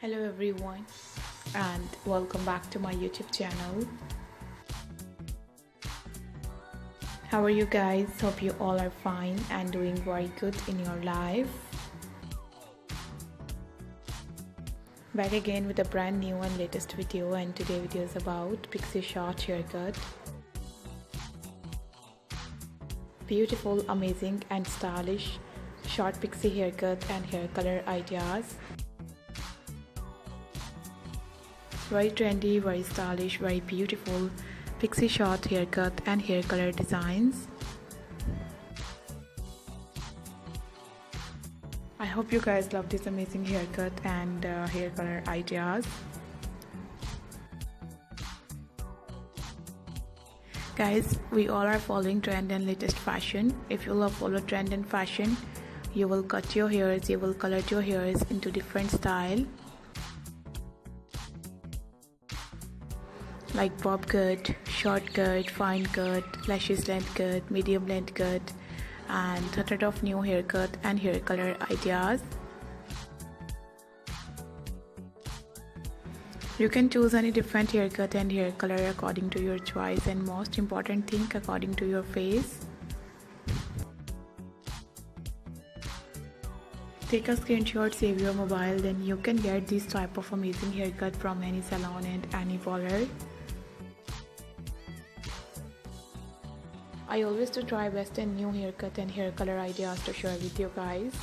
Hello everyone and welcome back to my YouTube channel. How are you guys? Hope you all are fine and doing very good in your life. Back again with a brand new and latest video, and today video is about Pixie short haircut. Beautiful, amazing and stylish short Pixie haircut and hair color ideas. Very trendy, very stylish, very beautiful Pixie short haircut and hair color designs. I hope you guys love this amazing haircut and hair color ideas. Guys, we all are following trend and latest fashion. If you love follow trend and fashion, you will cut your hairs, you will color your hairs into different style, like bob cut, short cut, fine cut, lashes length cut, medium length cut, and a lot of new haircut and hair color ideas. You can choose any different haircut and hair color according to your choice, and most important thing, according to your face. Take a screenshot, save your mobile, then you can get this type of amazing haircut from any salon and any parlor. I always do try best and new haircut and hair color ideas to share with you guys.